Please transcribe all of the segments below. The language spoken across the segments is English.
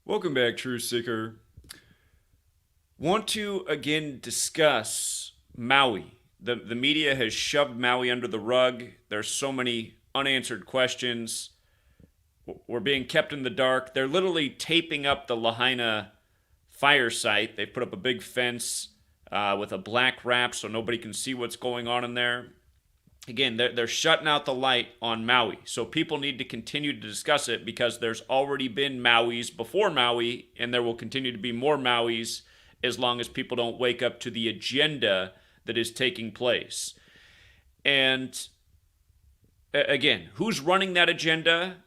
Welcome back, Truth Seeker. Want to again discuss Maui. The media has shoved Maui under the rug. There's so many unanswered questions. We're being kept in the dark. They're literally taping up the Lahaina fire site. They put up a big fence with a black wrap so nobody can see what's going on in there. Again, they're shutting out the light on Maui. So people need to continue to discuss it because there's already been Mauis before Maui, and there will continue to be more Mauis as long as people don't wake up to the agenda that is taking place. And again, who's running that agenda?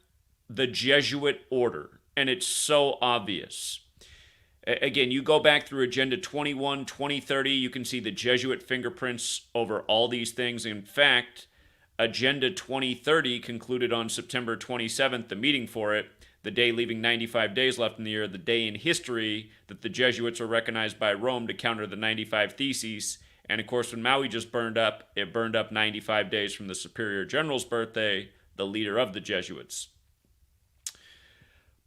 The Jesuit order. And it's so obvious. Again, you go back through Agenda 21, 2030, you can see the Jesuit fingerprints over all these things. In fact, Agenda 2030 concluded on September 27th, the meeting for it, the day leaving 95 days left in the year, the day in history that the Jesuits were recognized by Rome to counter the 95 Theses. And of course, when Maui just burned up, it burned up 95 days from the Superior General's birthday, the leader of the Jesuits.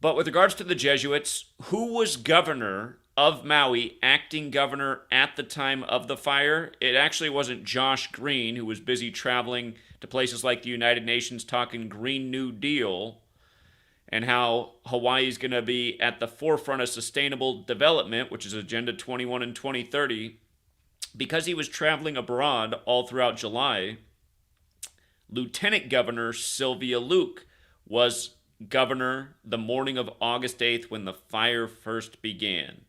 But with regards to the Jesuits, who was governor of Maui, acting governor at the time of the fire? It actually wasn't Josh Green, who was busy traveling to places like the United Nations talking Green New Deal and how Hawaii is going to be at the forefront of sustainable development, which is Agenda 21 and 2030. Because he was traveling abroad all throughout July, Lieutenant Governor Sylvia Luke was governor the morning of August 8th when the fire first began.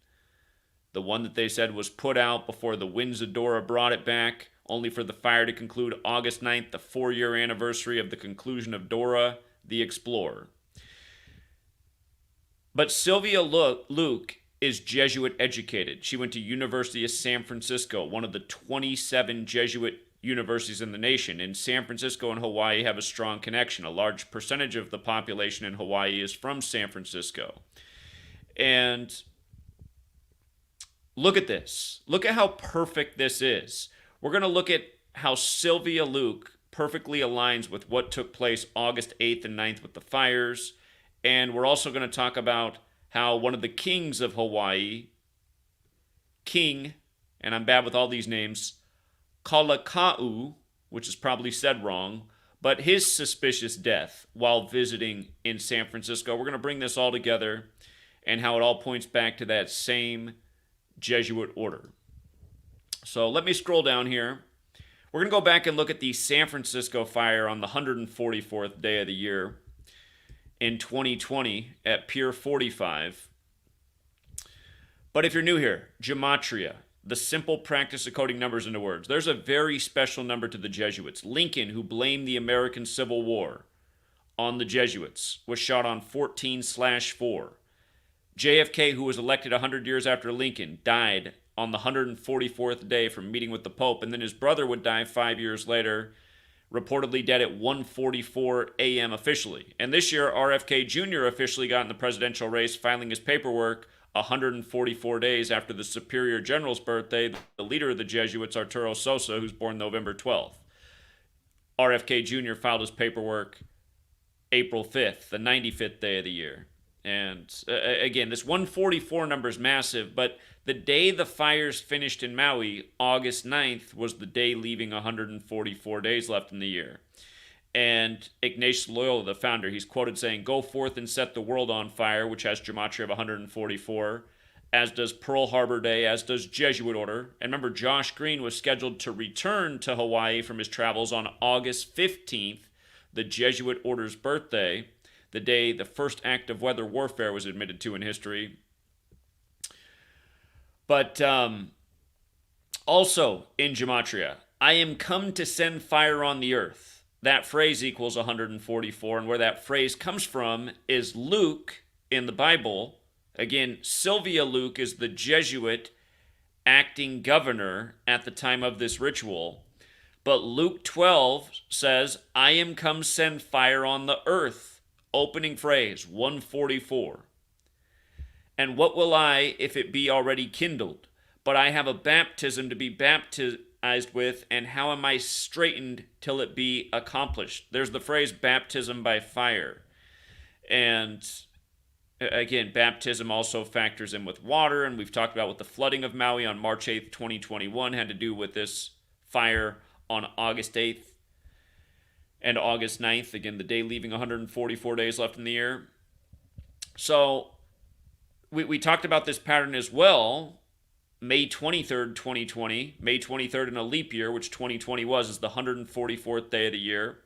The one that they said was put out before the winds of Dora brought it back, only for the fire to conclude August 9th, the 4-year anniversary of the conclusion of Dora the Explorer. But Sylvia Luke is Jesuit educated. She went to University of San Francisco, one of the 27 Jesuit universities in the nation. And San Francisco and Hawaii have a strong connection. A large percentage of the population in Hawaii is from San Francisco. And look at this. Look at how perfect this is. We're going to look at how Sylvia Luke perfectly aligns with what took place August 8th and 9th with the fires. And we're also going to talk about how one of the kings of Hawaii, and I'm bad with all these names, Kalakaua, which is probably said wrong, but his suspicious death while visiting in San Francisco. We're going to bring this all together and how it all points back to that same Jesuit order. So let me scroll down here. We're going to go back and look at the San Francisco fire on the 144th day of the year in 2020 at Pier 45. But if you're new here, Gematria, the simple practice of coding numbers into words. There's a very special number to the Jesuits. Lincoln, who blamed the American Civil War on the Jesuits, was shot on 14/4. JFK, who was elected 100 years after Lincoln, died on the 144th day from meeting with the Pope, and then his brother would die 5 years later, reportedly dead at 1:44 a.m. officially. And this year, RFK Jr. officially got in the presidential race, filing his paperwork 144 days after the Superior General's birthday, the leader of the Jesuits, Arturo Sosa, who's born November 12th. RFK Jr. filed his paperwork April 5th, the 95th day of the year. And again, this 144 number is massive, but the day the fires finished in Maui, August 9th, was the day leaving 144 days left in the year. And Ignatius Loyola, the founder, he's quoted saying, "Go forth and set the world on fire," which has gematria of 144, as does Pearl Harbor Day, as does Jesuit Order. And remember, Josh Green was scheduled to return to Hawaii from his travels on August 15th, the Jesuit Order's birthday, the day the first act of weather warfare was admitted to in history. But also in gematria, I am come to send fire on the earth. That phrase equals 144, and where that phrase comes from is Luke in the Bible. Again, Sylvia Luke is the Jesuit acting governor at the time of this ritual. But Luke 12 says, I am come send fire on the earth. Opening phrase, 144. And what will I if it be already kindled? But I have a baptism to be baptized with, and how am I straitened till it be accomplished? There's the phrase baptism by fire. And Again, baptism also factors in with water, and we've talked about what the flooding of Maui on March 8th, 2021 had to do with this fire on August 8th and August 9th. Again, the day leaving 144 days left in the year. So we talked about this pattern as well. May 23rd, 2020, May 23rd in a leap year, which 2020 was, is the 144th day of the year.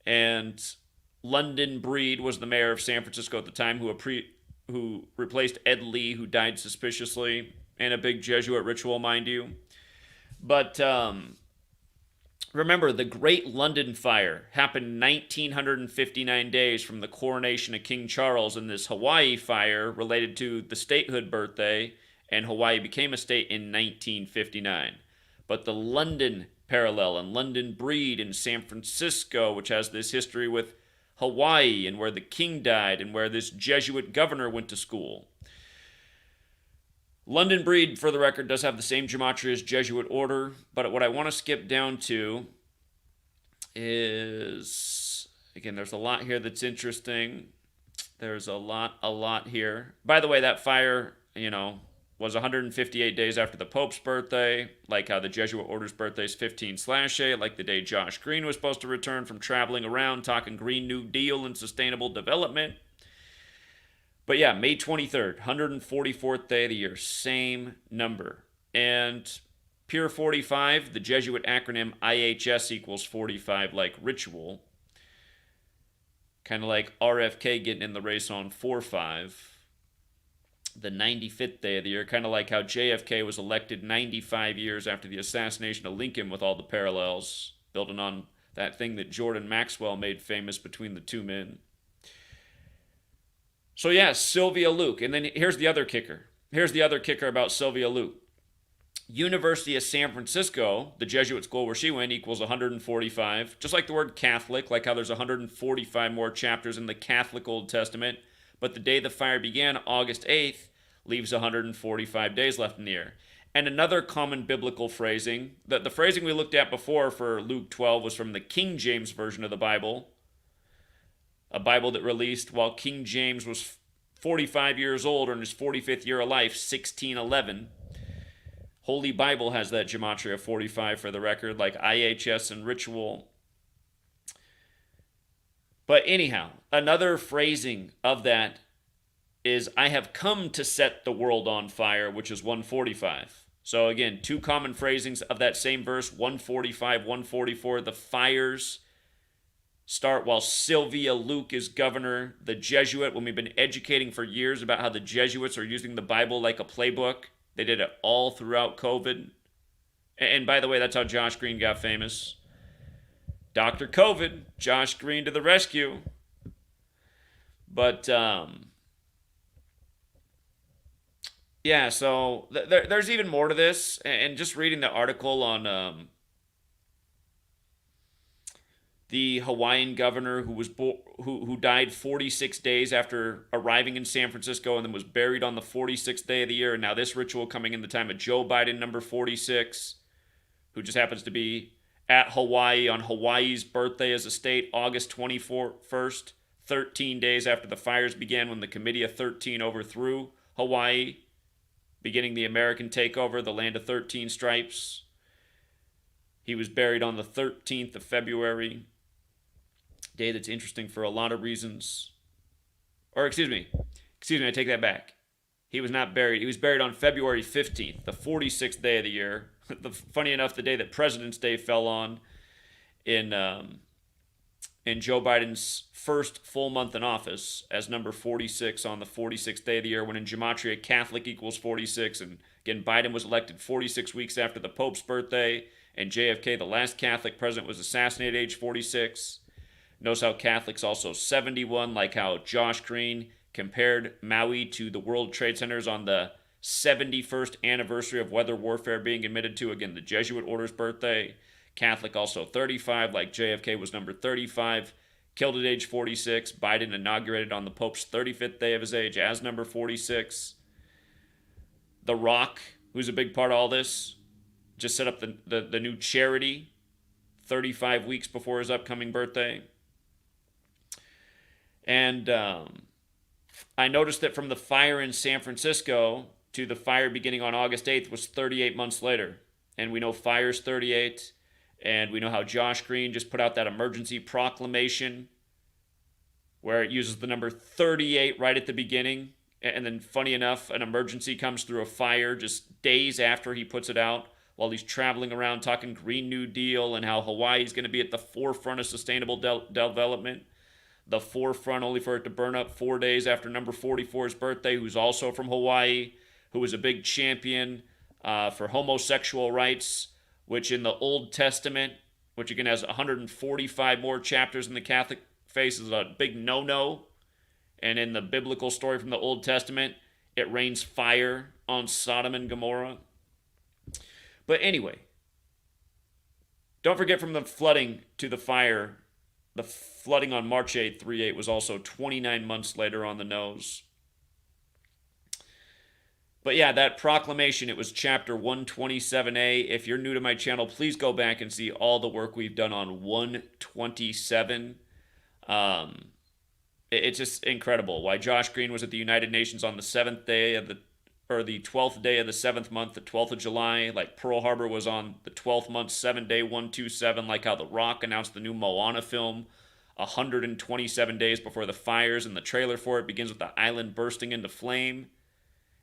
And London Breed was the mayor of San Francisco at the time, who replaced Ed Lee, who died suspiciously, in a big Jesuit ritual, mind you. But remember, the Great London Fire happened 1,959 days from the coronation of King Charles, and this Hawaii fire related to the statehood birthday, and Hawaii became a state in 1959. But the London parallel and London Breed in San Francisco, which has this history with Hawaii and where the king died and where this Jesuit governor went to school. London Breed, for the record, does have the same gematria as Jesuit order, but what I want to skip down to is, again, there's a lot here that's interesting. There's a lot here. By the way, that fire, was 158 days after the Pope's birthday, like how the Jesuit order's birthday is 15/8, like the day Josh Green was supposed to return from traveling around talking Green New Deal and sustainable development. But yeah, May 23rd, 144th day of the year, same number. And Pure 45, the Jesuit acronym IHS equals 45, like ritual. Kind of like RFK getting in the race on 4/5. The 95th day of the year, kind of like how JFK was elected 95 years after the assassination of Lincoln, with all the parallels, building on that thing that Jordan Maxwell made famous between the two men. So yeah, Sylvia Luke. And then here's the other kicker. Here's the other kicker about Sylvia Luke. University of San Francisco, the Jesuit school where she went, equals 145. Just like the word Catholic, like how there's 145 more chapters in the Catholic Old Testament. But the day the fire began, August 8th, leaves 145 days left in the year. And another common biblical phrasing, the phrasing we looked at before for Luke 12 was from the King James Version of the Bible, a Bible that released while King James was 45 years old, or in his 45th year of life, 1611. Holy Bible has that gematria 45 for the record, like IHS and ritual. But anyhow, another phrasing of that is, I have come to set the world on fire, which is 145. So again, two common phrasings of that same verse, 145, 144. The fires start while Sylvia Luke is governor. The Jesuit, when we've been educating for years about how the Jesuits are using the Bible like a playbook, they did it all throughout COVID. And by the way, that's how Josh Green got famous. Dr. COVID, Josh Green to the rescue. But, yeah, so there's even more to this. And just reading the article on the Hawaiian governor who died 46 days after arriving in San Francisco and then was buried on the 46th day of the year. And now this ritual coming in the time of Joe Biden, number 46, who just happens to be at Hawaii on Hawaii's birthday as a state, August 21st, 13 days after the fires began, when the Committee of 13 overthrew Hawaii, beginning the American takeover, the land of 13 stripes. He was buried on the 13th of February, day that's interesting for a lot of reasons. Or excuse me, I take that back. He was not buried. He was buried on February 15th, the 46th day of the year. Funny enough, the day that President's Day fell on in Joe Biden's first full month in office as number 46 on the 46th day of the year, when in Gematria Catholic equals 46. And again, Biden was elected 46 weeks after the Pope's birthday, and JFK, the last Catholic president, was assassinated at age 46. Notice how Catholic's also 71, like how Josh Green compared Maui to the World Trade Centers on the 71st anniversary of weather warfare being admitted to. Again, the Jesuit order's birthday. Catholic also 35, like JFK was number 35. Killed at age 46. Biden inaugurated on the Pope's 35th day of his age as number 46. The Rock, who's a big part of all this, just set up the new charity 35 weeks before his upcoming birthday. And I noticed that from the fire in San Francisco to the fire beginning on August 8th was 38 months later. And we know fire's 38. And we know how Josh Green just put out that emergency proclamation where it uses the number 38 right at the beginning. And then, funny enough, an emergency comes through a fire just days after he puts it out while he's traveling around talking Green New Deal and how Hawaii's going to be at the forefront of sustainable development. The forefront only for it to burn up 4 days after number 44's birthday, who's also from Hawaii, who was a big champion for homosexual rights, which in the Old Testament, which again has 145 more chapters in the Catholic faith, is a big no-no. And in the biblical story from the Old Testament, it rains fire on Sodom and Gomorrah. But anyway, don't forget from the flooding to the fire, the flooding on March 8th, 38 was also 29 months later on the nose. But yeah, that proclamation, it was chapter 127A. If you're new to my channel, please go back and see all the work we've done on 127. It's just incredible why Josh Green was at the United Nations on the 7th day of the 12th day of the 7th month, the 12th of July, like Pearl Harbor was on the 12th month, 7-day 127, like how The Rock announced the new Moana film 127 days before the fires, and the trailer for it begins with the island bursting into flame.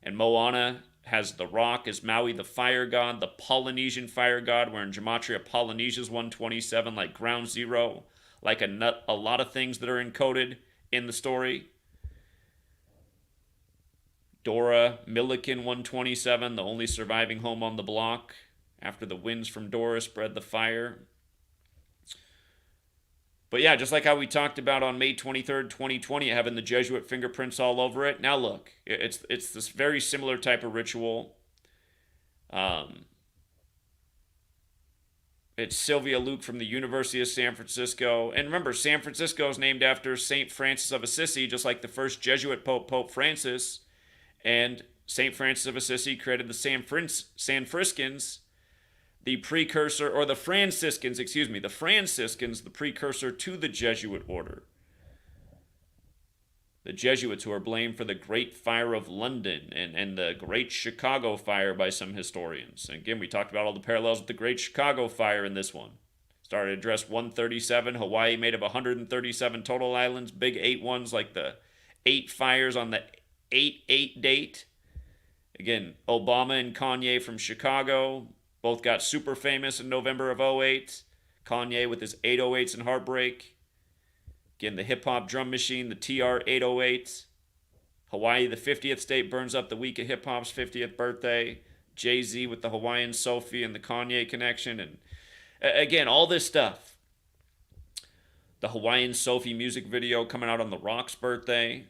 And Moana has The Rock as Maui, the fire god, the Polynesian fire god, where in Gematria, Polynesia's 127, like ground zero, like a lot of things that are encoded in the story. Dora, Milliken 127, the only surviving home on the block after the winds from Dora spread the fire. But yeah, just like how we talked about on May 23rd, 2020, having the Jesuit fingerprints all over it. Now look, it's this very similar type of ritual. It's Sylvia Luke from the University of San Francisco. And remember, San Francisco is named after St. Francis of Assisi, just like the first Jesuit Pope, Pope Francis. And St. Francis of Assisi created the San Franciscans, the precursor, or the Franciscans, the precursor to the Jesuit order. The Jesuits, who are blamed for the Great Fire of London and the Great Chicago Fire by some historians. And again, we talked about all the parallels with the Great Chicago Fire in this one. Started at address 137, Hawaii made of 137 total islands, big 8 ones like the 8 fires on the 8/8 date. Again, Obama and Kanye from Chicago both got super famous in November of 08. Kanye with his 808s and Heartbreak. Again, the hip-hop drum machine, the TR-808. Hawaii, the 50th state, burns up the week of hip-hop's 50th birthday. Jay-Z with the Hawaiian Sophie and the Kanye connection. And again, all this stuff. The Hawaiian Sophie music video coming out on The Rock's birthday.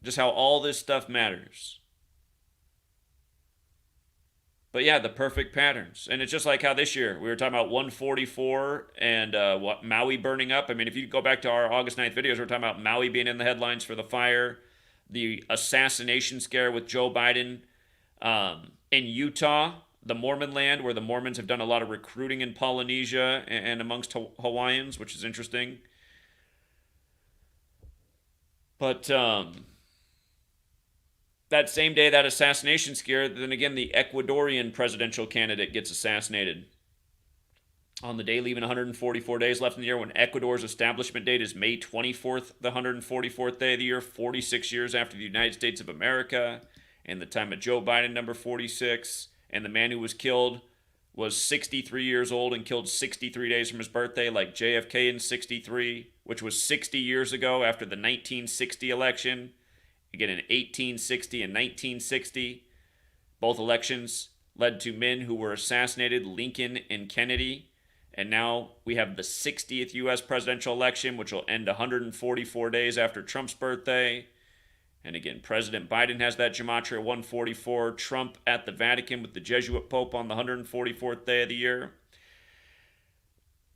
Just how all this stuff matters. But yeah, the perfect patterns. And it's just like how this year, we were talking about 144 and Maui burning up. I mean, if you go back to our August 9th videos, we're talking about Maui being in the headlines for the fire, the assassination scare with Joe Biden in Utah, the Mormon land, where the Mormons have done a lot of recruiting in Polynesia and amongst Hawaiians, which is interesting. But that same day, that assassination scare, then again, the Ecuadorian presidential candidate gets assassinated. On the day leaving 144 days left in the year, when Ecuador's establishment date is May 24th, the 144th day of the year, 46 years after the United States of America, and the time of Joe Biden, number 46, and the man who was killed was 63 years old and killed 63 days from his birthday, like JFK in 63, which was 60 years ago after the 1960 election. Again, in 1860 and 1960, both elections led to men who were assassinated, Lincoln and Kennedy. And now we have the 60th U.S. presidential election, which will end 144 days after Trump's birthday. And again, President Biden has that Gematria 144. Trump at the Vatican with the Jesuit Pope on the 144th day of the year.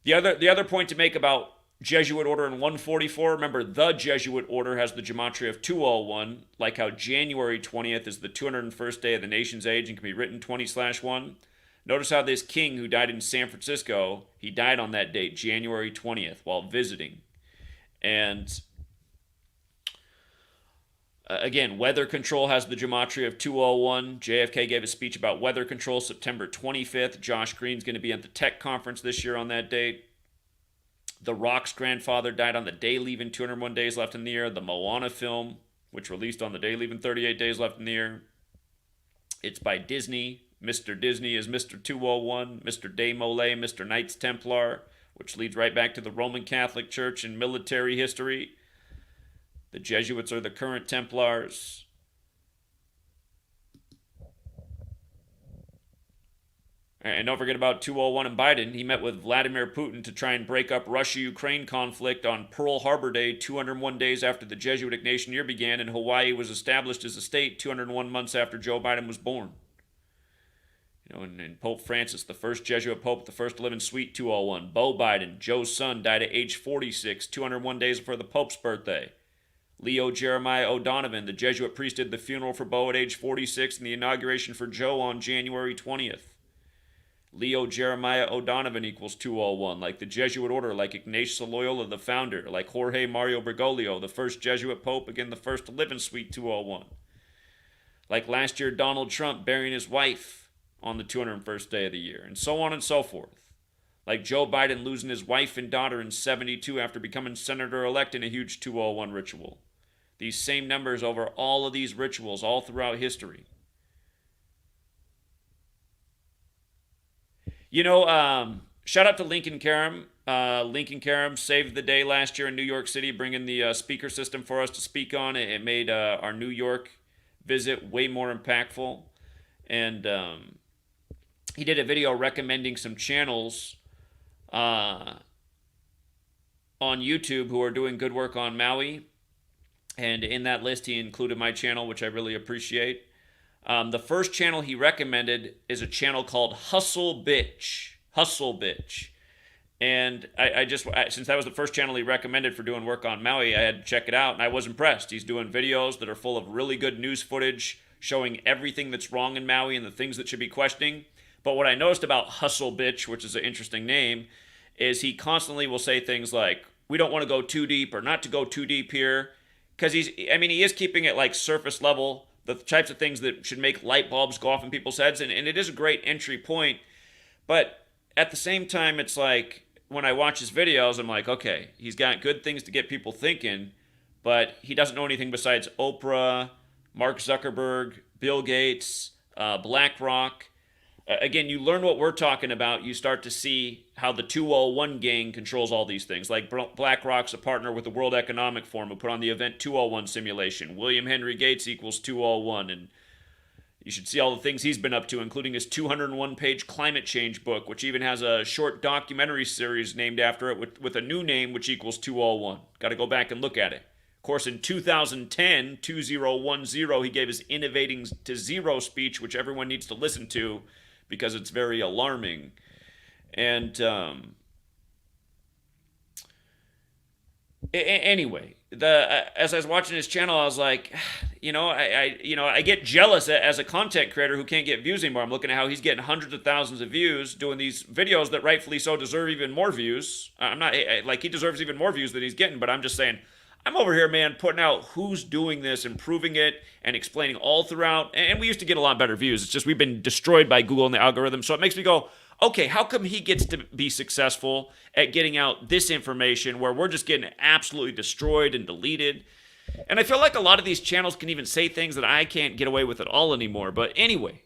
The other point to make about Jesuit order in 144, remember the Jesuit order has the Gematria of 201, like how January 20th is the 201st day of the nation's age and can be written 20/1. Notice how this king who died in San Francisco, he died on that date, January 20th, while visiting. And Again, weather control has the gematria of 201. JFK gave a speech about weather control September 25th. Josh Green's going to be at the tech conference this year on that date. The Rock's grandfather died on the day leaving 201 days left in the year. The Moana film, which released on the day leaving 38 days left in the year. It's by Disney. Mr. Disney is Mr. 201. Mr. De Molay, Mr. Knights Templar, which leads right back to the Roman Catholic Church in military history. The Jesuits are the current Templars. And don't forget about 201 and Biden. He met with Vladimir Putin to try and break up Russia-Ukraine conflict on Pearl Harbor Day, 201 days after the Jesuit Ignatian year began, and Hawaii was established as a state 201 months after Joe Biden was born. And Pope Francis, the first Jesuit pope, the first to live in Suite 201. Beau Biden, Joe's son, died at age 46, 201 days before the Pope's birthday. Leo Jeremiah O'Donovan, the Jesuit priest, did the funeral for Beau at age 46 and the inauguration for Joe on January 20th. Leo Jeremiah O'Donovan equals 201, like the Jesuit order, like Ignatius Loyola, the founder, like Jorge Mario Bergoglio, the first Jesuit pope, again the first to live in Suite 201. Like last year, Donald Trump burying his wife on the 201st day of the year, and so on and so forth. Like Joe Biden losing his wife and daughter in 72 after becoming senator-elect in a huge 201 ritual. These same numbers over all of these rituals all throughout history. Shout out to Lincoln Karam. Lincoln Karam saved the day last year in New York City, bringing the speaker system for us to speak on. It made our New York visit way more impactful. And he did a video recommending some channels on YouTube who are doing good work on Maui. And in that list, he included my channel, which I really appreciate. The first channel he recommended is a channel called Hustle Bitch. Hustle Bitch. And since that was the first channel he recommended for doing work on Maui, I had to check it out, and I was impressed. He's doing videos that are full of really good news footage, showing everything that's wrong in Maui and the things that should be questioning. But what I noticed about Hustle Bitch, which is an interesting name, is he constantly will say things like, we don't want to go too deep or not to go too deep here. Because he is keeping it like surface level, the types of things that should make light bulbs go off in people's heads. And it is a great entry point. But at the same time, it's like when I watch his videos, I'm like, okay, he's got good things to get people thinking, but he doesn't know anything besides Oprah, Mark Zuckerberg, Bill Gates, BlackRock. Again, you learn what we're talking about, you start to see how the 201 gang controls all these things. Like BlackRock's a partner with the World Economic Forum who put on the Event 201 simulation. William Henry Gates equals 201. And you should see all the things he's been up to, including his 201-page climate change book, which even has a short documentary series named after it with a new name, which equals 201. Got to go back and look at it. Of course, in 2010, 2010, he gave his Innovating to Zero speech, which everyone needs to listen to, because it's very alarming. And anyway, as I was watching his channel, I was like, I get jealous as a content creator who can't get views anymore. I'm looking at how he's getting hundreds of thousands of views doing these videos that rightfully so deserve even more views. I'm not like he deserves even more views than he's getting, but I'm just saying, I'm over here, man, putting out who's doing this, improving it, and explaining all throughout. And we used to get a lot better views. It's just we've been destroyed by Google and the algorithm. So it makes me go, okay, how come he gets to be successful at getting out this information where we're just getting absolutely destroyed and deleted? And I feel like a lot of these channels can even say things that I can't get away with at all anymore. But anyway,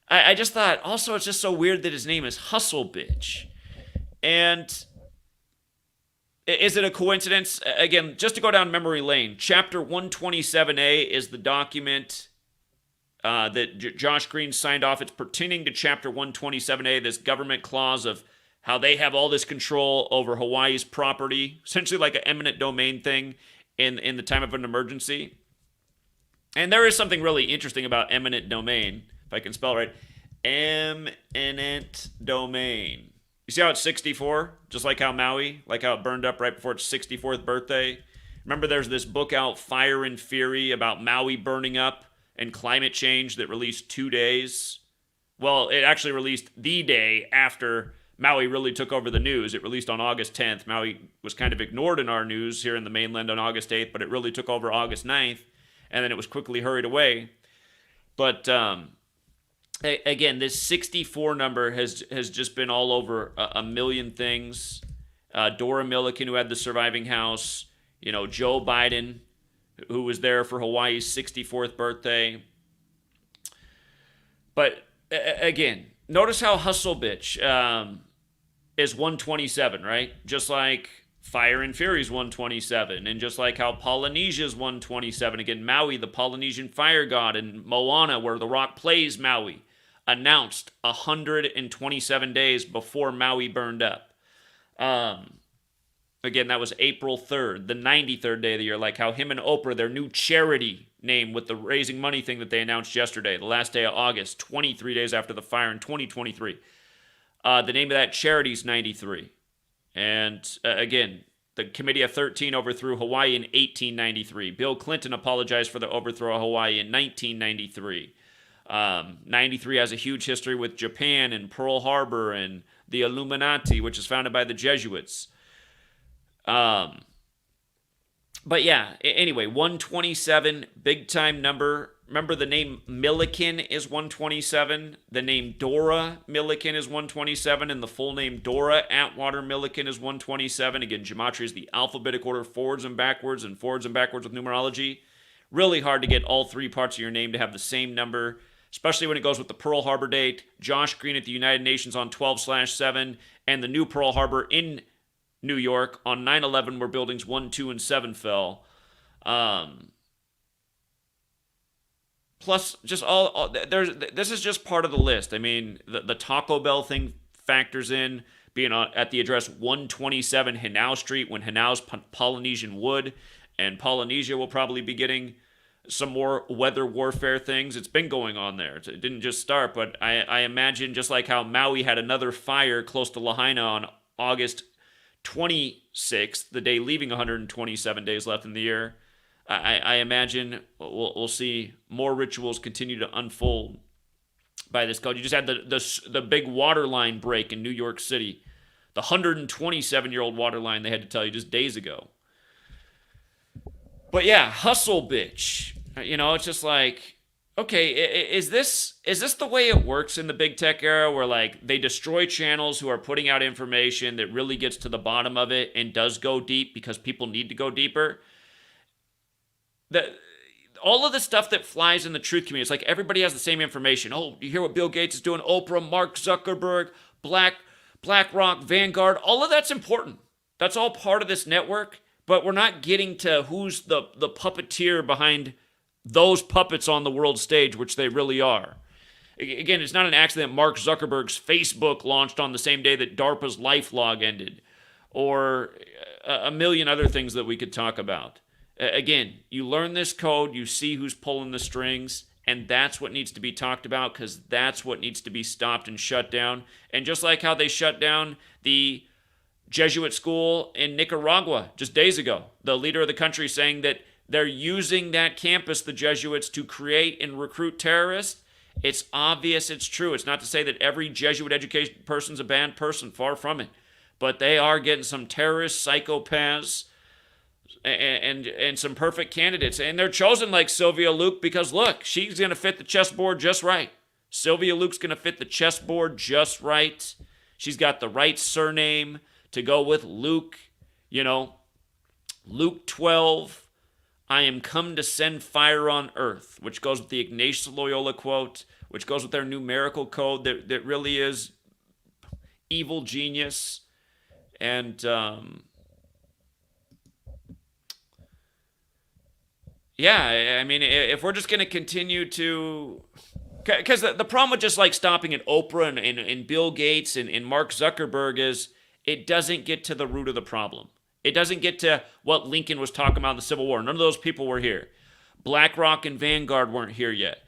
I just thought, also, it's just so weird that his name is Hustle Bitch. And is it a coincidence? Again, just to go down memory lane, Chapter 127A is the document that Josh Green signed off. It's pertaining to Chapter 127A, this government clause of how they have all this control over Hawaii's property, essentially like an eminent domain thing in the time of an emergency. And there is something really interesting about eminent domain, if I can spell it right. Eminent domain. You see how it's 64? Just like how Maui, like how it burned up right before its 64th birthday. Remember there's this book out, Fire and Fury, about Maui burning up and climate change that released 2 days. Well, it actually released the day after Maui really took over the news. It released on August 10th. Maui was kind of ignored in our news here in the mainland on August 8th, but it really took over August 9th. and then it was quickly hurried away. But again, this 64 number has just been all over a million things. Dora Milliken, who had the surviving house, Joe Biden, who was there for Hawaii's 64th birthday. But again, notice how Hustle Bitch is 127, right? Just like Fire and Fury's 127, and just like how Polynesia's 127. Again, Maui, the Polynesian fire god, and Moana, where The Rock plays Maui, announced 127 days before Maui burned up. Again, that was April 3rd, the 93rd day of the year. Like how him and Oprah, their new charity name with the raising money thing that they announced yesterday, the last day of August, 23 days after the fire in 2023. The name of that charity is 93. And again, the Committee of 13 overthrew Hawaii in 1893. Bill Clinton apologized for the overthrow of Hawaii in 1993. 93 has a huge history with Japan and Pearl Harbor and the Illuminati, which is founded by the Jesuits. But yeah, anyway, 127, big time number. Remember, the name Milliken is 127. The name Dora Milliken is 127. And the full name Dora Atwater Milliken is 127. Again, Gematria is the alphabetic order forwards and backwards with numerology. Really hard to get all three parts of your name to have the same number, especially when it goes with the Pearl Harbor date, Josh Green at the United Nations on 12/7, and the new Pearl Harbor in New York on 9/11, where buildings 1, 2, and 7 fell. Plus, just this is just part of the list. I mean, the Taco Bell thing factors in, being at the address 127 Hanau Street, when Hanau's Polynesian wood, and Polynesia will probably be getting some more weather warfare things. It's been going on there. It didn't just start, but I imagine, just like how Maui had another fire close to Lahaina on August 26th, the day leaving 127 days left in the year, I imagine we'll see more rituals continue to unfold by this code. You just had the big water line break in New York City, the 127-year-old water line they had to tell you just days ago. But yeah, Hustle Bitch. It's just like, okay, is this the way it works in the big tech era, where like they destroy channels who are putting out information that really gets to the bottom of it and does go deep because people need to go deeper? All of the stuff that flies in the truth community, it's like everybody has the same information. Oh, you hear what Bill Gates is doing? Oprah, Mark Zuckerberg, BlackRock, Vanguard. All of that's important. That's all part of this network. But we're not getting to who's the puppeteer behind those puppets on the world stage, which they really are. Again, it's not an accident Mark Zuckerberg's Facebook launched on the same day that DARPA's LifeLog ended, or a million other things that we could talk about. Again, you learn this code, you see who's pulling the strings, and that's what needs to be talked about, because that's what needs to be stopped and shut down. And just like how they shut down the Jesuit school in Nicaragua just days ago, the leader of the country saying that they're using that campus, the Jesuits, to create and recruit terrorists. It's obvious it's true. It's not to say that every Jesuit education person's a bad person, far from it. But they are getting some terrorist psychopaths and some perfect candidates. And they're chosen like Sylvia Luke because, look, she's going to fit the chessboard just right. Sylvia Luke's going to fit the chessboard just right. She's got the right surname to go with Luke. Luke 12, I am come to send fire on earth, which goes with the Ignatius Loyola quote, which goes with their numerical code that really is evil genius. And yeah, I mean, if we're just going to continue to... Because the problem with just like stopping at Oprah and Bill Gates and Mark Zuckerberg is it doesn't get to the root of the problem. It doesn't get to what Lincoln was talking about in the Civil War. None of those people were here. BlackRock and Vanguard weren't here yet.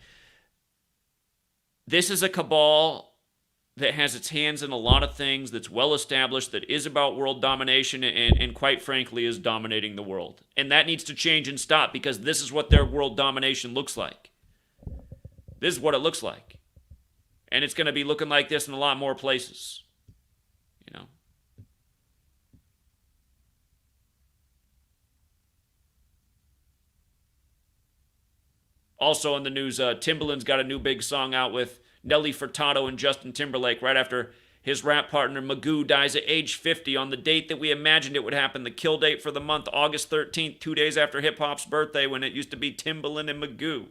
This is a cabal that has its hands in a lot of things, that's well established, that is about world domination, and quite frankly is dominating the world. And that needs to change and stop, because this is what their world domination looks like. This is what it looks like. And it's going to be looking like this in a lot more places. Also in the news, Timbaland's got a new big song out with Nelly Furtado and Justin Timberlake right after his rap partner Magoo dies at age 50 on the date that we imagined it would happen, the kill date for the month, August 13th, 2 days after hip-hop's birthday when it used to be Timbaland and Magoo.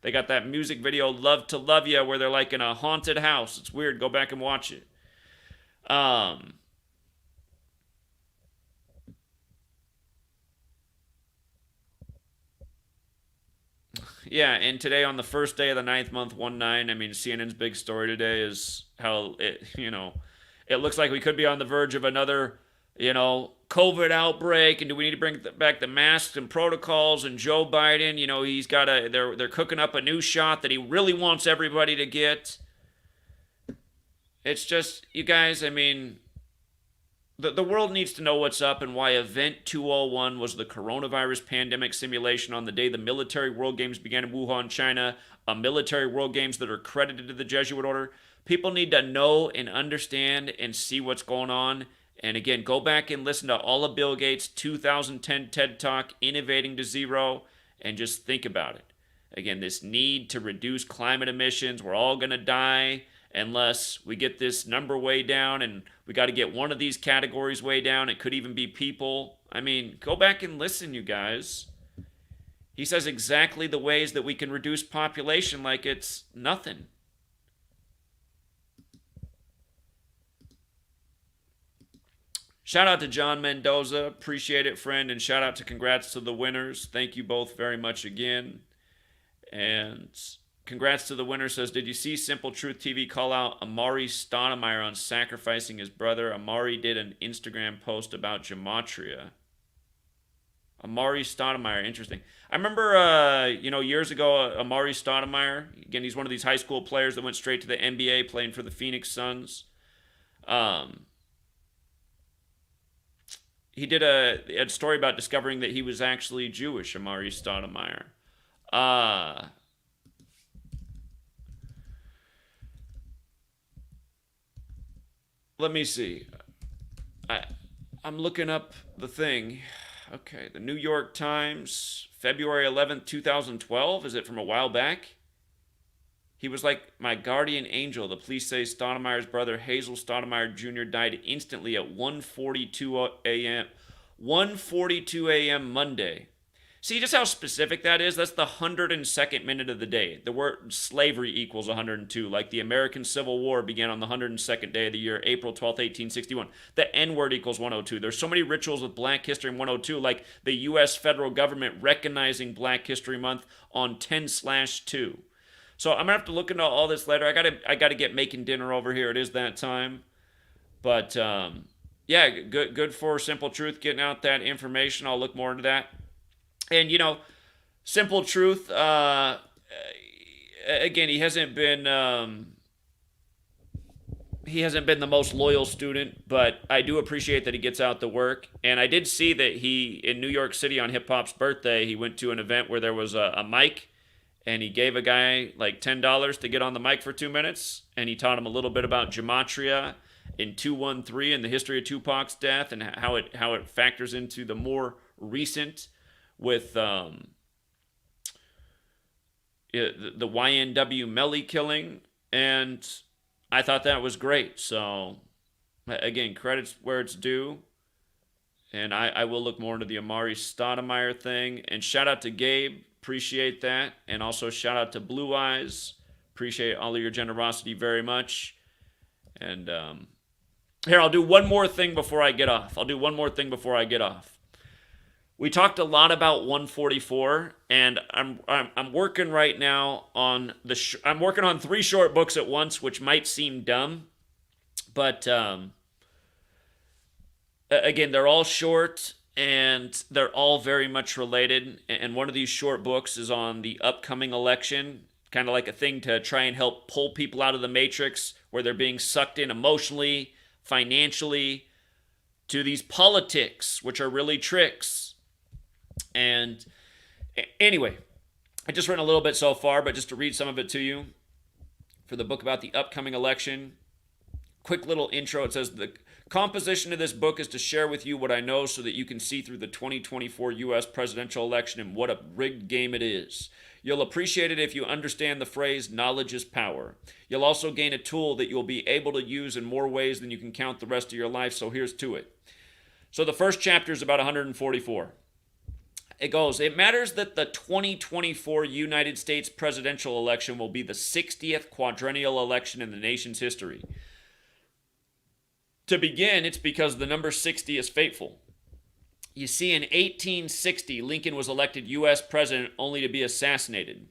They got that music video, Love to Love Ya, where they're like in a haunted house. It's weird. Go back and watch it. Yeah, and today on the first day of the ninth month, 1/9, I mean, CNN's big story today is how it looks like we could be on the verge of another, COVID outbreak, and do we need to bring back the masks and protocols? And Joe Biden, he's got they're cooking up a new shot that he really wants everybody to get. It's just, you guys, I mean, the world needs to know what's up and why Event 201 was the coronavirus pandemic simulation on the day the military World Games began in Wuhan, China, a military World Games that are credited to the Jesuit order. People need to know and understand and see what's going on. And again, go back and listen to all of Bill Gates' 2010 TED Talk, Innovating to Zero, and just think about it. Again, this need to reduce climate emissions. We're all going to die unless we get this number way down, and we got to get one of these categories way down. It could even be people. I mean, go back and listen, you guys. He says exactly the ways that we can reduce population like it's nothing. Shout out to John Mendoza. Appreciate it, friend. And shout out to congrats to the winners. Thank you both very much again. And congrats to the winner. Says, did you see Simple Truth TV call out Amari Stoudemire on sacrificing his brother? Amari did an Instagram post about Gematria. Amari Stoudemire, interesting. I remember, years ago, Amari Stoudemire, again, he's one of these high school players that went straight to the NBA, playing for the Phoenix Suns. He did a story about discovering that he was actually Jewish, Amari Stoudemire. Let me see. I'm looking up the thing. Okay, the New York Times, February 11th, 2012. Is it from a while back? He was like my guardian angel. The police say Stoudemire's brother, Hazel Stoudemire Jr., died instantly at 1:42 a.m. 1:42 a.m. Monday. See just how specific that is? That's the 102nd minute of the day. The word slavery equals 102, like the American Civil War began on the 102nd day of the year, April 12th, 1861. The N-word equals 102. There's so many rituals with Black History in 102, like the U.S. federal government recognizing Black History Month on 10/2. So I'm gonna have to look into all this later. I gotta get making dinner over here. It is that time. But yeah, good for Simple Truth getting out that information. I'll look more into that. And Simple Truth. Again, he hasn't been the most loyal student, but I do appreciate that he gets out the work. And I did see that he in New York City on Hip Hop's birthday, he went to an event where there was a mic. And he gave a guy like $10 to get on the mic for 2 minutes. And he taught him a little bit about Gematria in 213 and the history of Tupac's death and how it factors into the more recent with the YNW Melly killing. And I thought that was great. So, again, credit's where it's due. And I will look more into the Amari Stoudemire thing. And shout out to Gabe. Appreciate that. And also shout out to Blue Eyes. Appreciate all of your generosity very much. And here, I'll do one more thing before I get off. We talked a lot about 144, and I'm working right now on I'm working on 3 short books at once, which might seem dumb, but again, they're all short. And they're all very much related. And one of these short books is on the upcoming election, kind of like a thing to try and help pull people out of the matrix where they're being sucked in emotionally, financially, to these politics, which are really tricks. And anyway, I just written a little bit so far, but just to read some of it to you for the book about the upcoming election. Quick little intro. It says, the composition of this book is to share with you what I know so that you can see through the 2024 U.S. presidential election and what a rigged game it is. You'll appreciate it if you understand the phrase, knowledge is power. You'll also gain a tool that you'll be able to use in more ways than you can count the rest of your life, so here's to it. So the first chapter is about 144. It goes, it matters that the 2024 United States presidential election will be the 60th quadrennial election in the nation's history. To begin, it's because the number 60 is fateful. You see, in 1860, Lincoln was elected U.S. president only to be assassinated.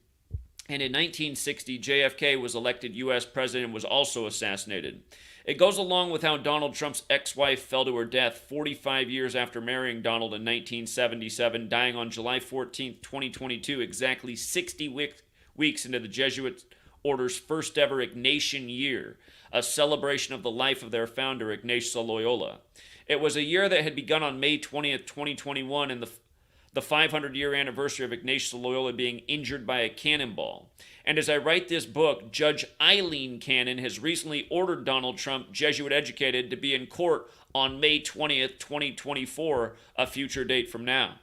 And in 1960, JFK was elected U.S. president and was also assassinated. It goes along with how Donald Trump's ex-wife fell to her death 45 years after marrying Donald in 1977, dying on July 14, 2022, exactly 60 weeks into the Jesuit order's first ever Ignatian year, a celebration of the life of their founder, Ignatius Loyola. It was a year that had begun on May 20th, 2021, and the 500-year anniversary of Ignatius Loyola being injured by a cannonball. And as I write this book, Judge Eileen Cannon has recently ordered Donald Trump, Jesuit educated, to be in court on May 20th, 2024, a future date from now.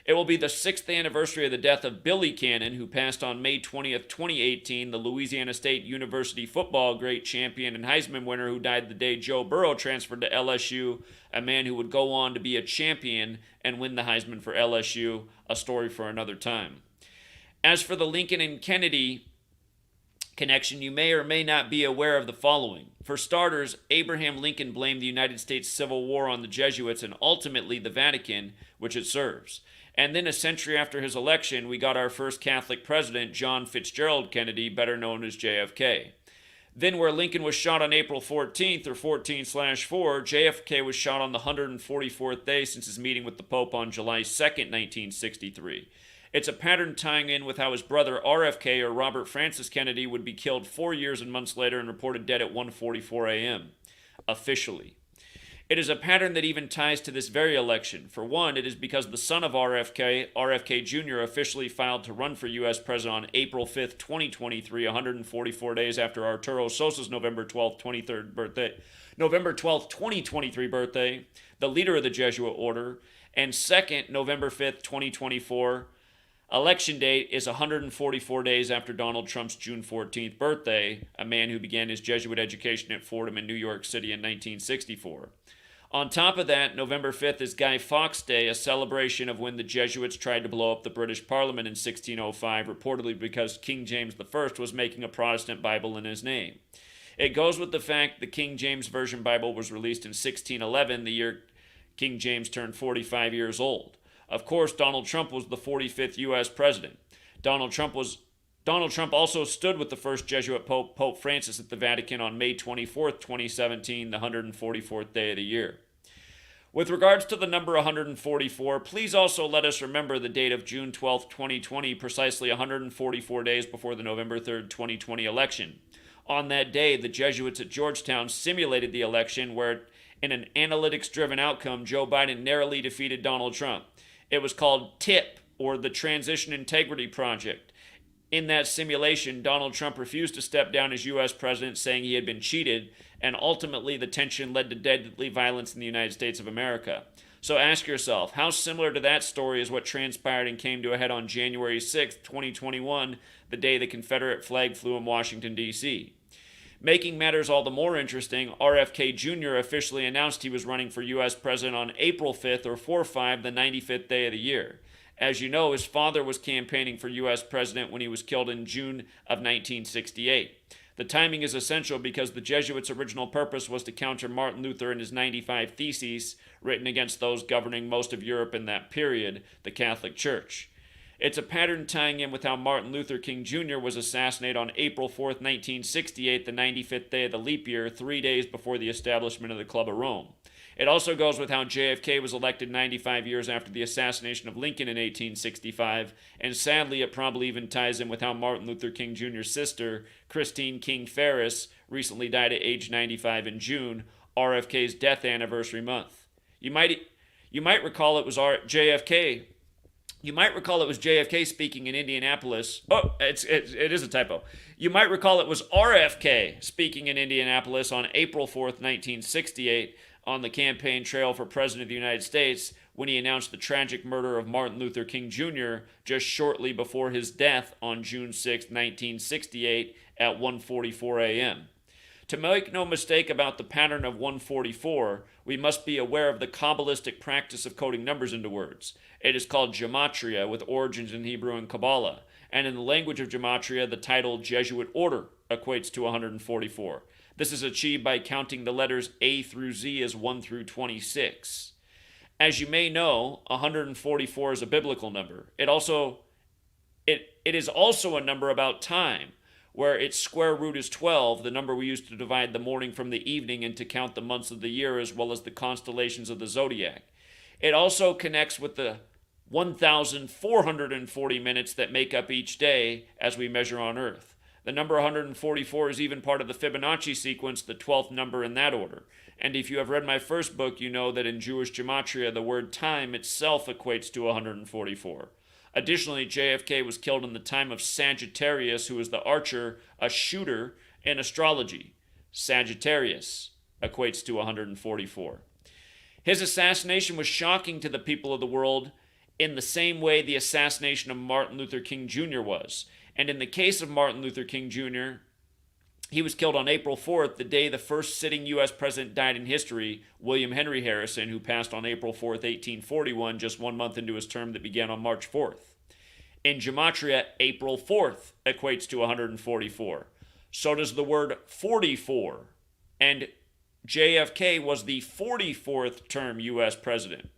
It will be the 6th anniversary of the death of Billy Cannon, who passed on May 20th, 2018, the Louisiana State University football great champion and Heisman winner who died the day Joe Burrow transferred to LSU, a man who would go on to be a champion and win the Heisman for LSU, a story for another time. As for the Lincoln and Kennedy connection, you may or may not be aware of the following. For starters, Abraham Lincoln blamed the United States Civil War on the Jesuits and ultimately the Vatican, which it serves. And then a century after his election, we got our first Catholic president, John Fitzgerald Kennedy, better known as JFK. Then where Lincoln was shot on April 14th, or 14/4, JFK was shot on the 144th day since his meeting with the Pope on July 2nd, 1963. It's a pattern tying in with how his brother RFK, or Robert Francis Kennedy, would be killed 4 years and months later and reported dead at 1:44 a.m. officially. It is a pattern that even ties to this very election. For one, it is because the son of RFK Jr., officially filed to run for U.S. president on April 5th, 2023, 144 days after Arturo Sosa's November 12th, 2023 birthday, the leader of the Jesuit order, and second, November 5th, 2024, election date is 144 days after Donald Trump's June 14th birthday, a man who began his Jesuit education at Fordham in New York City in 1964. On top of that, November 5th is Guy Fawkes Day, a celebration of when the Jesuits tried to blow up the British Parliament in 1605, reportedly because King James I was making a Protestant Bible in his name. It goes with the fact the King James Version Bible was released in 1611, the year King James turned 45 years old. Of course, Donald Trump was the 45th U.S. president. Donald Trump also stood with the first Jesuit Pope, Pope Francis, at the Vatican on May 24th, 2017, the 144th day of the year. With regards to the number 144, please also let us remember the date of June 12th, 2020, precisely 144 days before the November 3rd, 2020 election. On that day, the Jesuits at Georgetown simulated the election where, in an analytics-driven outcome, Joe Biden narrowly defeated Donald Trump. It was called TIP, or the Transition Integrity Project. In that simulation, Donald Trump refused to step down as U.S. president, saying he had been cheated, and ultimately the tension led to deadly violence in the United States of America. So ask yourself, how similar to that story is what transpired and came to a head on January 6, 2021, the day the Confederate flag flew in Washington, D.C.? Making matters all the more interesting, RFK Jr. officially announced he was running for U.S. president on April 5th, or 4/5, the 95th day of the year. As you know, his father was campaigning for U.S. president when he was killed in June of 1968. The timing is essential because the Jesuits' original purpose was to counter Martin Luther and his 95 Theses, written against those governing most of Europe in that period, the Catholic Church. It's a pattern tying in with how Martin Luther King Jr. was assassinated on April 4th, 1968, the 95th day of the leap year, 3 days before the establishment of the Club of Rome. It also goes with how JFK was elected 95 years after the assassination of Lincoln in 1865, and sadly it probably even ties in with how Martin Luther King Jr.'s sister, Christine King Ferris, recently died at age 95 in June, RFK's death anniversary month. You might recall it was JFK. You might recall it was JFK speaking in Indianapolis. Oh, it is a typo. You might recall it was RFK speaking in Indianapolis on April 4th, 1968, on the campaign trail for President of the United States, when he announced the tragic murder of Martin Luther King Jr. just shortly before his death on June 6, 1968 at 1:44 a.m. To make no mistake about the pattern of 144, we must be aware of the Kabbalistic practice of coding numbers into words. It is called gematria, with origins in Hebrew and Kabbalah, and in the language of gematria, the title Jesuit Order equates to 144. This is achieved by counting the letters A through Z as 1 through 26. As you may know, 144 is a biblical number. It is also a number about time, where its square root is 12, the number we use to divide the morning from the evening and to count the months of the year as well as the constellations of the zodiac. It also connects with the 1,440 minutes that make up each day as we measure on Earth. The number 144 is even part of the Fibonacci sequence, the 12th number in that order. And if you have read my first book, you know that in Jewish gematria, the word time itself equates to 144. Additionally, JFK was killed in the time of Sagittarius, who was the archer, a shooter in astrology. Sagittarius equates to 144. His assassination was shocking to the people of the world in the same way the assassination of Martin Luther King Jr. was. And in the case of Martin Luther King Jr., he was killed on April 4th, the day the first sitting U.S. president died in history, William Henry Harrison, who passed on April 4th, 1841, just 1 month into his term that began on March 4th. In gematria, April 4th equates to 144. So does the word 44. And JFK was the 44th term U.S. president.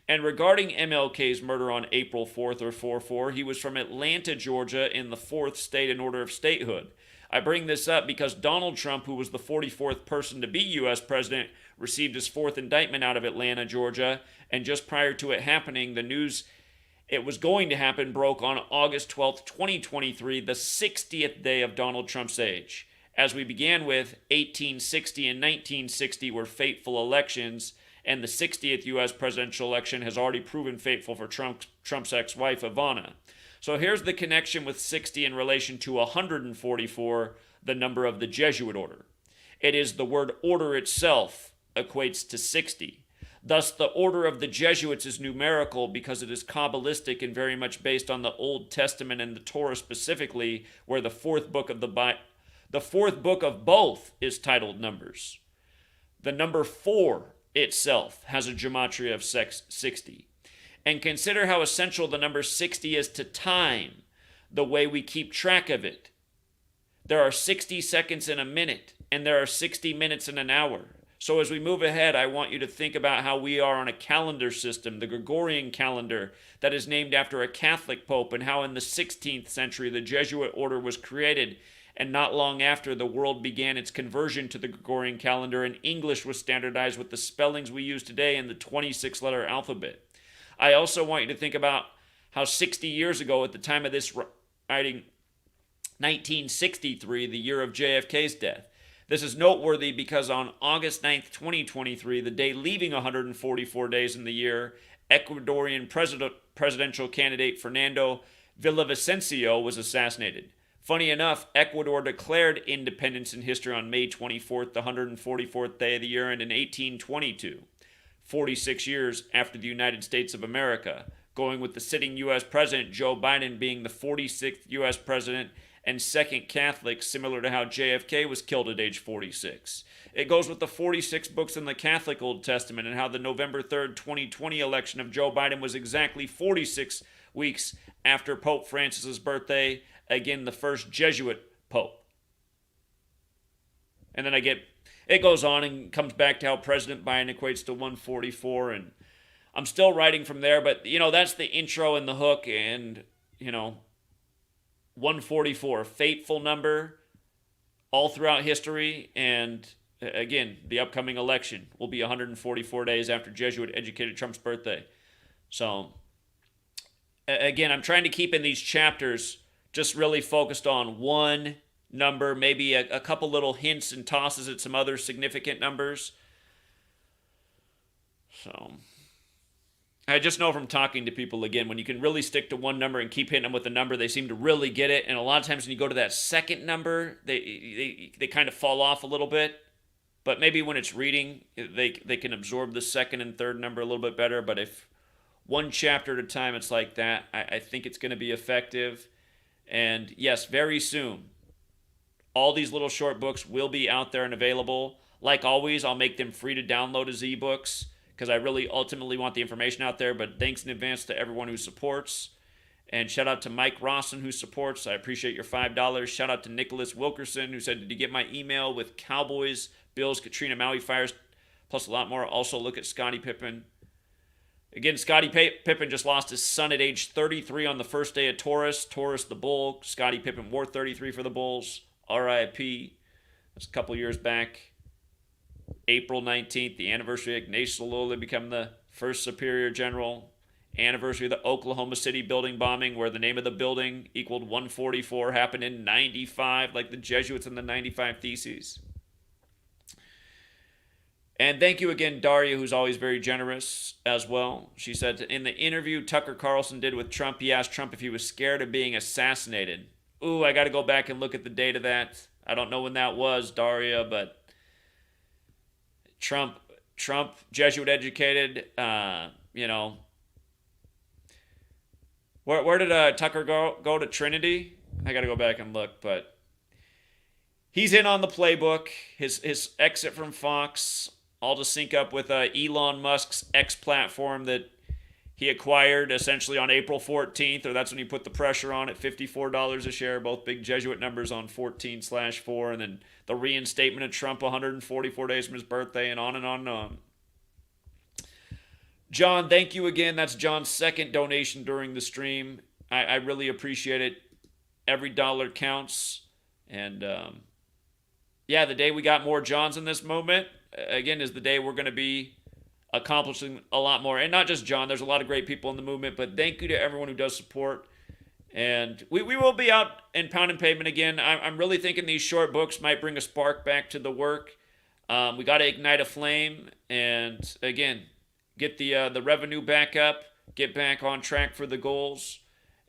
And regarding MLK's murder on April 4th or 4-4, he was from Atlanta, Georgia, in the 4th state in order of statehood. I bring this up because Donald Trump, who was the 44th person to be U.S. president, received his 4th indictment out of Atlanta, Georgia, and just prior to it happening, the news it was going to happen broke on August 12th, 2023, the 60th day of Donald Trump's age. As we began with, 1860 and 1960 were fateful elections, and the 60th U.S. presidential election has already proven fateful for Trump's ex-wife, Ivana. So here's the connection with 60 in relation to 144, the number of the Jesuit order. It is the word order itself equates to 60. Thus, the order of the Jesuits is numerical because it is Kabbalistic and very much based on the Old Testament and the Torah specifically, where the fourth book of both is titled Numbers. The number 4 itself has a gematria of 60. And consider how essential the number 60 is to time, the way we keep track of it. There are 60 seconds in a minute, and there are 60 minutes in an hour. So as we move ahead, I want you to think about how we are on a calendar system, the Gregorian calendar, that is named after a Catholic pope, and how in the 16th century the Jesuit order was created, and not long after the world began its conversion to the Gregorian calendar, and English was standardized with the spellings we use today in the 26-letter alphabet. I also want you to think about how 60 years ago, at the time of this writing, 1963, the year of JFK's death. This is noteworthy because on August 9th, 2023, the day leaving 144 days in the year, Ecuadorian presidential candidate Fernando Villavicencio was assassinated. Funny enough, Ecuador declared independence in history on May 24th, the 144th day of the year, and in 1822. 46 years after the United States of America, going with the sitting U.S. President Joe Biden being the 46th U.S. President and second Catholic, similar to how JFK was killed at age 46. It goes with the 46 books in the Catholic Old Testament and how the November 3rd, 2020 election of Joe Biden was exactly 46 weeks after Pope Francis's birthday, again the first Jesuit pope. And then it goes on and comes back to how President Biden equates to 144, and I'm still writing from there, but, that's the intro and the hook, and, 144, fateful number all throughout history, and, again, the upcoming election will be 144 days after Jesuit-educated Trump's birthday. So, again, I'm trying to keep in these chapters just really focused on one number, maybe a couple little hints and tosses at some other significant numbers. So I just know from talking to people, again, when you can really stick to one number and keep hitting them with a number, they seem to really get it. And a lot of times when you go to that second number, they kind of fall off a little bit. But maybe when it's reading, they can absorb the second and third number a little bit better. But if one chapter at a time. It's like that. I think it's going to be effective. And yes, very soon, all these little short books will be out there and available. Like always, I'll make them free to download as ebooks because I really ultimately want the information out there. But thanks in advance to everyone who supports. And shout out to Mike Rawson who supports. I appreciate your $5. Shout out to Nicholas Wilkerson who said, did you get my email with Cowboys, Bills, Katrina, Maui fires, plus a lot more? Also look at Scottie Pippen. Again, Scottie Pippen just lost his son at age 33 on the first day of Taurus. Taurus the bull. Scottie Pippen wore 33 for the Bulls. R.I.P. That's a couple years back. April 19th, the anniversary of Ignatius Loyola become the first superior general. Anniversary of the Oklahoma City building bombing, where the name of the building equaled 144, happened in 95, like the Jesuits in the 95 Theses. And thank you again, Daria, who's always very generous as well. She said, in the interview Tucker Carlson did with Trump, he asked Trump if he was scared of being assassinated. Ooh, I got to go back and look at the date of that. I don't know when that was, Daria, but Trump, Jesuit educated, Where did Tucker go to Trinity? I got to go back and look, but he's in on the playbook. His exit from Fox, all to sync up with Elon Musk's X platform that he acquired essentially on April 14th, or that's when he put the pressure on at $54 a share, both big Jesuit numbers on 14/4, and then the reinstatement of Trump 144 days from his birthday, and on and on and on. John, thank you again. That's John's second donation during the stream. I really appreciate it. Every dollar counts. And the day we got more Johns in this movement, again, is the day we're going to be accomplishing a lot more. And not just John, there's a lot of great people in the movement, but thank you to everyone who does support. And we will be out in Pound and Pavement again. I'm really thinking these short books might bring a spark back to the work. We got to ignite a flame. And again, get the revenue back up, get back on track for the goals,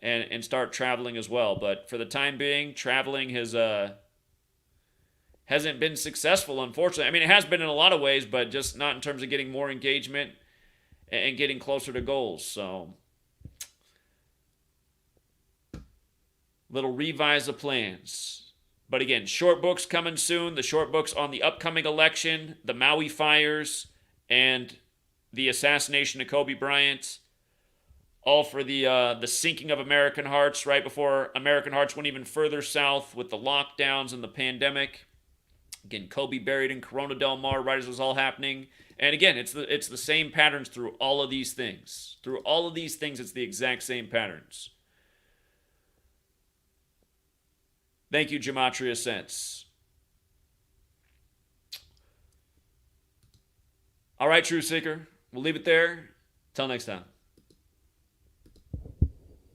and start traveling as well. But for the time being, traveling hasn't been successful, unfortunately. I mean, it has been in a lot of ways, but just not in terms of getting more engagement and getting closer to goals. So, little revise the plans. But again, short books coming soon. The short books on the upcoming election, the Maui fires, and the assassination of Kobe Bryant. All for the sinking of American hearts right before American hearts went even further south with the lockdowns and the pandemic. Again, Kobe buried in Corona Del Mar right as it was all happening. And again, it's the same patterns through all of these things. Through all of these things, it's the exact same patterns. Thank you, Gematria Sense. All right, True Seeker. We'll leave it there. Till next time.